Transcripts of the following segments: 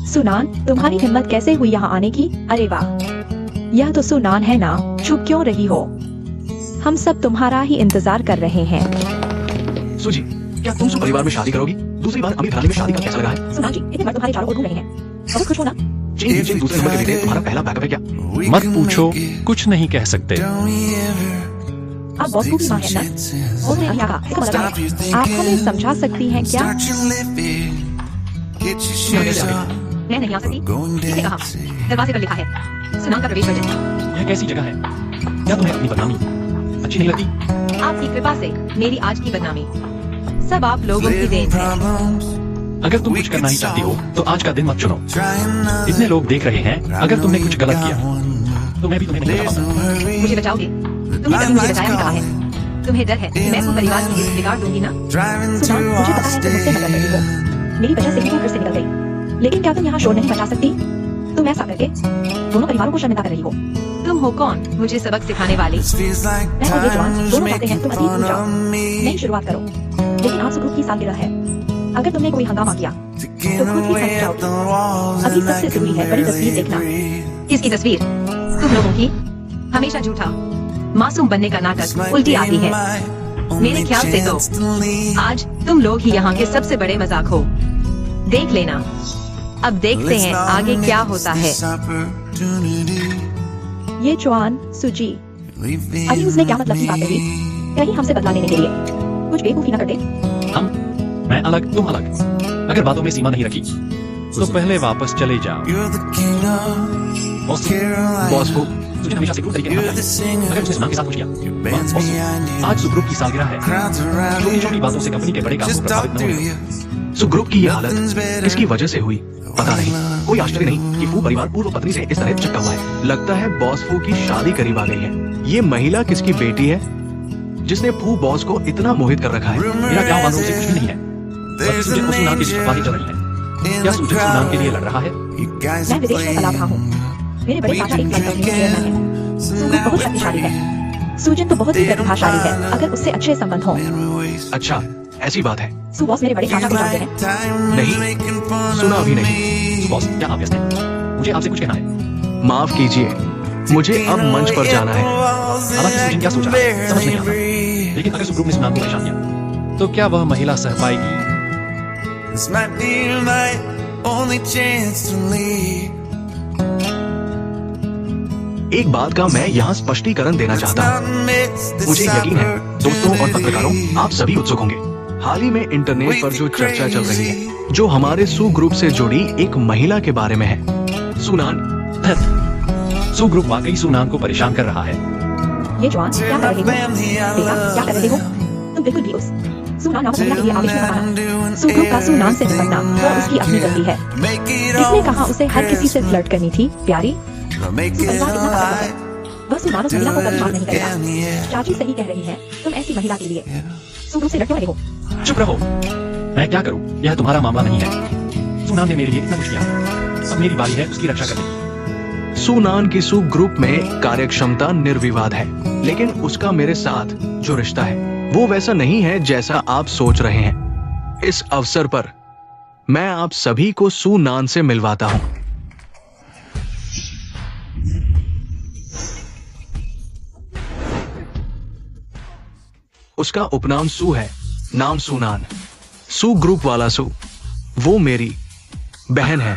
सुनान, तुम्हारी हिम्मत कैसे हुई यहाँ आने की? अरे वाह, यह तो सुनान है ना। चुप क्यों रही हो? हम सब तुम्हारा ही इंतजार कर रहे हैं। सुजी, क्या तुम सु परिवार में शादी करोगी? दूसरी बार अमीर घराने में शादी का कैसा लगा है? सुनान जी, इतने मर्द तुम्हारे चारों ओर घूम रहे हैं, बहुत खुश हो ना? चीन दूसरे नंबर के बेटे तुम्हारा पहला बैकअप है क्या? मत पूछो, कुछ नहीं कह सकते। आप बॉस को भी मां है ना? और मैं क्या कहा? इसका मतलब है, आप हमें समझा सकती हैं क्या? मैं नहीं आ सकती। किसने कहा? दरवाजे पर लिखा है सुनान का प्रवेश वर्जित। यह कैसी जगह है? क्या तुम्हें अपनी बदनामी अच्छी नहीं लगती? आपकी कृपा से मेरी आज की बदनामी सब आप लोगों की देन है। अगर तुम कुछ करना ही चाहती हो तो आज का दिन मत चुनो। इतने लोग देख रहे हैं, अगर तुमने कुछ गलत किया तो मैं भी तुम्हें नहीं बताऊंगा। मुझे बचाओगे? तुमने कभी मुझे बचाया नहीं कहा है। तुम्हें डर है कि मैं अपने परिवार की इज्जत बिगाड़ दूंगी ना? सुनान, मुझे पता है तुम मुझसे नफरत करती हो। मेरी वजह से ही तुम घर से निकल गई, लेकिन क्या तुम यहाँ शोर नहीं मचा सकती? तुम ऐसा करके दोनों परिवारों को शर्मिंदा कर रही हो। तुम हो कौन मुझे सबक सिखाने वाली? मैं और ये जवान दोनों चाहते हैं तुम अतीत भूल जाओ, नई शुरुआत करो। लेकिन आज सुखरूप की सालगिरह है, अगर तुमने कोई हंगामा किया तो खुद ही फंस जाओगी। अभी सबसे जरूरी है बड़ी तस्वीर देखना। किसकी तस्वीर? तुम लोगों की। हमेशा झूठा मासूम बनने का नाटक उल्टी आती है। मेरे ख्याल से तो आज तुम लोग ही यहाँ के सबसे बड़े मजाक हो। देख लेना, अब देखते हैं आगे क्या होता है। ये जवान सुजी, अभी उसने क्या मतलब की बात कही? कहीं हमसे बदला लेने के लिए कुछ बेवकूफी न कर दे। मैं अलग, तुम अलग। अगर बातों में सीमा नहीं रखी तो पहले वापस चले जाओ। बॉस को तुझे हमेशा से तरीके से अगर उसने सुनान के साथ कुछ किया। बॉस, आज सुग्रुप की सालगिरह है। छोटी छोटी बातों से कंपनी के बड़े काम को प्रभावित न होना। सुग्रुप की यह हालत किसकी वजह से हुई पता नहीं। कोई आश्चर्य नहीं कि फू परिवार पूर्व पत्नी से इस तरह चिपका हुआ है। लगता है बॉस फू की शादी करीब आ गई है। ये महिला किसकी बेटी है जिसने फू बॉस को इतना मोहित कर रखा है? मेरा क्या मालूम, उसे कुछ भी नहीं है। बस सूजन को सुनान की जिज्ञासा चल रही है। क्या सूजन सुनान के लिए लड़ रहा है? मैं विदेश में पला रहा हूँ। मेरे बड़े चाचा एक फ्लाइट कंपनी में चेयरमैन हैं। सुगुन बहुत शक्तिशाली है। सूजन तो बहुत ही प्रतिभाशाली है, अगर उससे अच्छे संबंध हो। अच्छा, ऐसी बात है। सु बॉस मेरे बड़े चाचा को जानते हैं? नहीं, सुना भी नहीं। बॉस, क्या आप व्यस्त हैं? मुझे आपसे कुछ कहना है। माफ कीजिए, मुझे अब मंच पर जाना है। हालांकि सूजन क्या सोच रहा है समझ नहीं आता, लेकिन अगर सुग्रुप ने सुनान को परेशान किया तो क्या वह महिला सह पाएगी? This might be my only chance to leave. एक बात का मैं यहाँ स्पष्टीकरण देना चाहता हूँ। मुझे यकीन है दोस्तों और पत्रकारों, आप सभी उत्सुक होंगे। हाल ही में इंटरनेट पर जो चर्चा चल रही है, जो हमारे सु ग्रुप से जुड़ी एक महिला के बारे में है। सुनान। सु ग्रुप वाकई सुनान को परेशान कर रहा है। ये जवान क्या कर रहे हो? बेटा, क्या कर रहे हो? तुम बिल्कुल भी उस सुनान नामक महिला के लिए आवेश में बनाना। सु ग्रुप का सुनान से निपटना वह उसकी अपनी गलती है। किसने कहा उसे हर किसी से फ्लर्ट करनी थी? प्यारी, वह सुनान उस महिला को परेशान नहीं करेगा। चाची सही कह रही है, तुम ऐसी महिला के लिए सु ग्रुप से लड़ने वाले हो। चुप रहो, मैं क्या करूं? यह तुम्हारा मामला नहीं है। सुनान ने मेरे लिए इतना कुछ किया, अब मेरी बारी है उसकी रक्षा करने की। सुनान की सु ग्रुप में कार्यक्षमता निर्विवाद है, लेकिन उसका मेरे साथ जो रिश्ता है वो वैसा नहीं है जैसा आप सोच रहे हैं। इस अवसर पर मैं आप सभी को सुनान से मिलवाता हूं। उसका उपनाम सु है, नाम सुनान। सु ग्रुप वाला सु, वो मेरी बहन है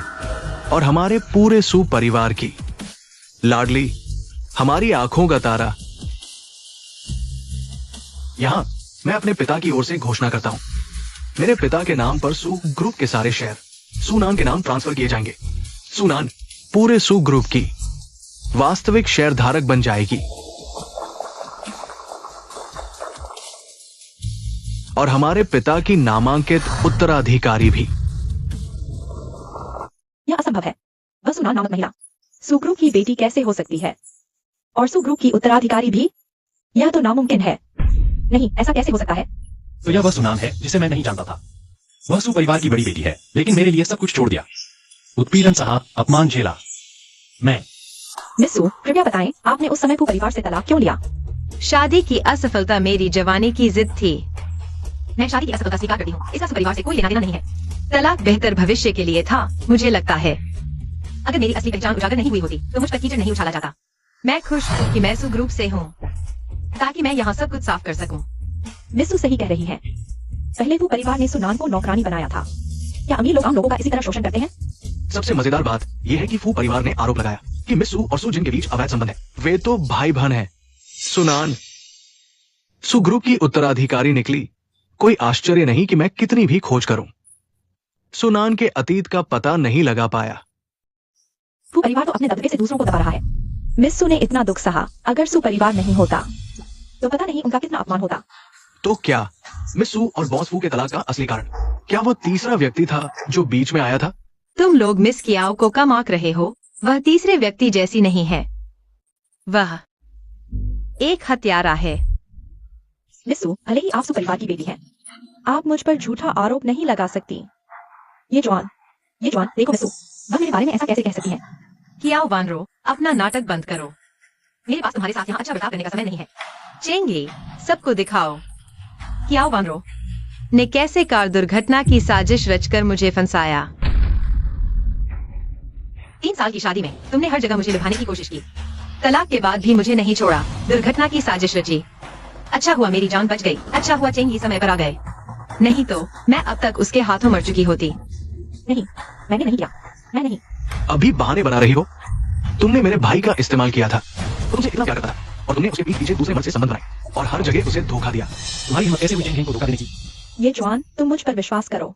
और हमारे पूरे सु परिवार की लाडली, हमारी आंखों का तारा। यहां मैं अपने पिता की ओर से घोषणा करता हूं, मेरे पिता के नाम पर सु ग्रुप के सारे शेयर सुनान के नाम ट्रांसफर किए जाएंगे। सुनान पूरे सु ग्रुप की वास्तविक शेयर धारक बन जाएगी और हमारे पिता की नामांकित उत्तराधिकारी भी। यह असंभव है। वह सुनान नामक महिला सु ग्रुप की बेटी कैसे हो सकती है? और सु ग्रुप की उत्तराधिकारी भी? यह तो नामुमकिन है। नहीं, ऐसा कैसे हो सकता है? तो यह वह सुनान है जिसे मैं नहीं जानता था। वह सु परिवार की बड़ी बेटी है, लेकिन मेरे लिए सब कुछ छोड़ दिया। उत्पीड़न सहा, अपमान झेला। मैं मिस सु, कृपया बताएं, आपने उस समय परिवार से तलाक क्यों लिया? शादी की असफलता मेरी जवानी की जिद थी। मैं शादी की असफलता स्वीकार करती हूँ। इसका परिवार से कोई लेना देना नहीं है। तलाक बेहतर भविष्य के लिए था, मुझे लगता है। अगर मेरी असली पहचान उजागर नहीं हुई होती तो मुझ पर कीचड़ नहीं उछाला जाता। मैं खुश हूँ कि मैं सू ग्रुप से हूँ, ताकि मैं यहाँ सब कुछ साफ कर सकूँ। मिसू सही कह रही है। पहले वो परिवार ने सुनान को नौकरानी बनाया था। क्या अमीर लोग आम लोगों का इसी तरह शोषण करते हैं? सबसे मजेदार बात यह है कि फू परिवार ने आरोप लगाया कि मिसू और सू जिन के बीच अवैध संबंध है। वे तो भाई बहन हैं। सुनान सू ग्रुप की उत्तराधिकारी निकली। कोई आश्चर्य नहीं कि मैं कितनी भी खोज करूं, सुनान के अतीत का पता नहीं लगा पाया। सू परिवार तो अपने दबदबे से दूसरों को दबा रहा है। मिसू ने इतना दुख सहा। अगर सू परिवार नहीं होता तो पता नहीं उनका कितना अपमान होता। तो क्या मिसू और बॉस फू के तलाक का असली कारण क्या वो तीसरा व्यक्ति था जो बीच में आया था? तुम लोग मिस कियाओ को कम आंक रहे हो। वह तीसरे व्यक्ति जैसी नहीं है। वह एक हत्यारा है। मिसू, भले ही आप सू परिवार की बेटी हैं, आप मुझ पर झूठा आरोप नहीं लगा सकती। ये जॉन, देखो मिसू, वह मेरे बारे में ऐसा कैसे कह सकती है? कियाओ वानरो, अपना नाटक बंद करो। मेरे पास तुम्हारे साथ यहाँ अच्छा बर्ताव करने का समय नहीं है। चेंगे, सबको दिखाओ। कियाओ वानरो ने कैसे कार दुर्घटना की साजिश रचकर मुझे फंसाया। 3 साल की शादी में तुमने हर जगह मुझे लुभाने की कोशिश की। तलाक के बाद भी मुझे नहीं छोड़ा। दुर्घटना की साजिश रची। अच्छा हुआ मेरी जान बच गई। अच्छा हुआ चेंगी समय पर आ गए, नहीं तो मैं अब तक उसके हाथों मर चुकी होती। नहीं, मैंने नहीं किया। मैं नहीं। अभी बहाने बना रही हो। तुमने मेरे भाई का इस्तेमाल किया था। तुमसे इतना प्यार करता था और तुमने उसके पीछे दूसरे मर्द से संबंध बनाए और हर जगह उसे धोखा दिया। तुम्हारी हिम्मत कैसे हुई चेंग को धोखा देने की? ये जॉन, तुम मुझ पर विश्वास करो।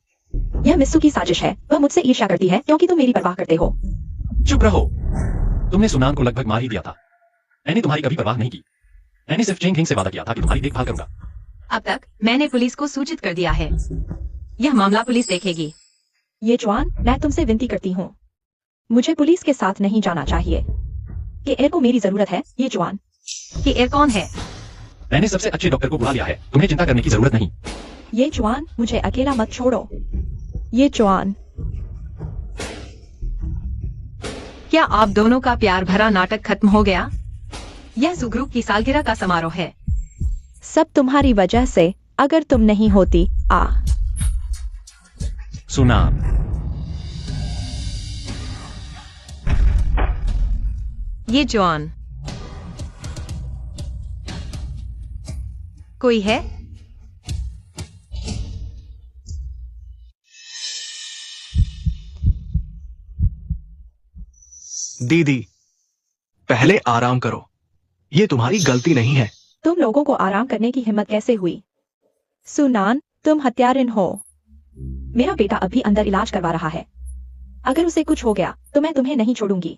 यह मिसू की साजिश है। वह मुझसे ईर्ष्या करती है क्योंकि तुम मेरी परवाह करते हो। चुप रहो। तुमने सुनान को लगभग मार ही दिया था। मैंने तुम्हारी कभी परवाह नहीं की। मैंने सिर्फ चेंग से वादा किया था कि तुम्हारी देखभाल करूंगा। अब तक मैंने पुलिस को सूचित कर दिया है। यह मामला पुलिस देखेगी। ये जॉन, मैं तुमसे विनती करती हूँ, मुझे पुलिस के साथ नहीं जाना चाहिए। कि एयर को मेरी जरूरत है। ये जॉन, कि एयर कौन है? मैंने सबसे अच्छे डॉक्टर को बुला लिया है। तुम्हें चिंता करने की जरूरत नहीं। ये जॉन, मुझे अकेला मत छोड़ो। ये जॉन, क्या आप दोनों का प्यार भरा नाटक खत्म हो गया? यह सू ग्रुप की सालगिरह का समारोह है। सब तुम्हारी वजह से। अगर तुम नहीं होती सुनान, ये जॉन, कोई है? दीदी, पहले आराम करो। ये तुम्हारी गलती नहीं है। तुम लोगों को आराम करने की हिम्मत कैसे हुई? सुनान, तुम हत्यारिन हो। मेरा बेटा अभी अंदर इलाज करवा रहा है। अगर उसे कुछ हो गया तो मैं तुम्हें नहीं छोड़ूंगी।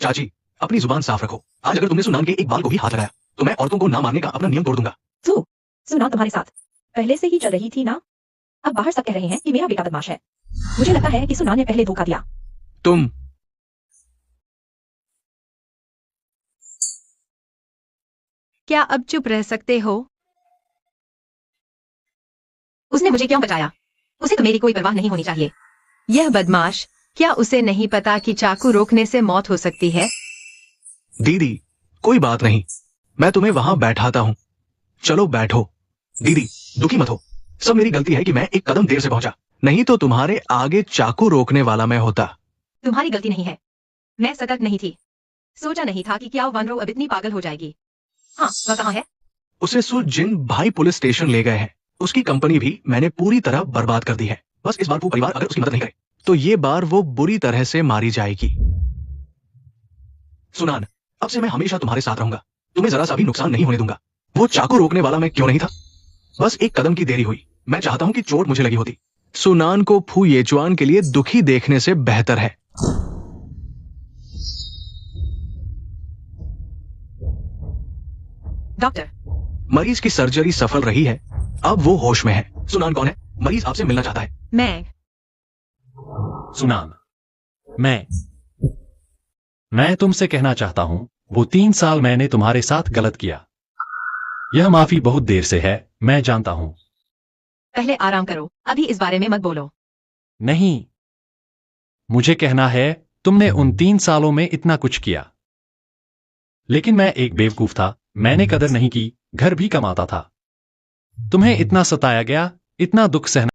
चाची, अपनी जुबान साफ रखो। आज अगर तुमने सुनान के एक बाल को भी हाथ लगाया तो मैं औरतों को ना मारने का अपना नियम तोड़ दूंगा। सुनान तुम्हारे साथ पहले से ही चल रही थी ना? अब बाहर सब कह रहे हैं कि मेरा बेटा बदमाश है। मुझे लगता है कि सुनान ने पहले धोखा दिया। तुम क्या अब चुप रह सकते हो? उसने मुझे क्यों बचाया? उसे तो मेरी कोई परवाह नहीं होनी चाहिए। यह बदमाश, क्या उसे नहीं पता कि चाकू रोकने से मौत हो सकती है? दीदी, कोई बात नहीं, मैं तुम्हें वहां बैठाता हूँ। चलो बैठो। दीदी, दुखी मत हो। सब मेरी गलती है कि मैं एक कदम देर से पहुंचा, नहीं तो तुम्हारे आगे चाकू रोकने वाला मैं होता। तुम्हारी गलती नहीं है। मैं सतर्क नहीं थी। सोचा नहीं था कि क्या वानरो अब इतनी पागल हो जाएगी। हाँ, वह कहाँ है? उसे सु जिन भाई पुलिस स्टेशन ले गए हैं। उसकी कंपनी भी मैंने पूरी तरह बर्बाद कर दी है। बस इस बार वो परिवार अगर उसकी मदद नहीं करे तो ये बार वो बुरी तरह से मारी जाएगी। सुनान, अब से मैं हमेशा तुम्हारे साथ रहूंगा। तुम्हें जरा सा भी नुकसान नहीं होने दूंगा। वो चाकू रोकने वाला मैं क्यों नहीं था? बस एक कदम की देरी हुई। मैं चाहता हूं कि चोट मुझे लगी होती। सुनान को फू येचुआन के लिए दुखी देखने से बेहतर है। डॉक्टर, मरीज की सर्जरी सफल रही है। अब वो होश में है। सुनान कौन है? मरीज आपसे मिलना चाहता है। मैं। सुनान, मैं तुमसे कहना चाहता हूं, वो 3 साल मैंने तुम्हारे साथ गलत किया। यह माफी बहुत देर से है, मैं जानता हूं। पहले आराम करो, अभी इस बारे में मत बोलो। नहीं, मुझे कहना है, तुमने उन 3 सालों में इतना कुछ किया। लेकिन मैं एक बेवकूफ था, मैंने कदर नहीं की, घर भी कमाता था। तुम्हें इतना सताया गया, इतना दुख सहना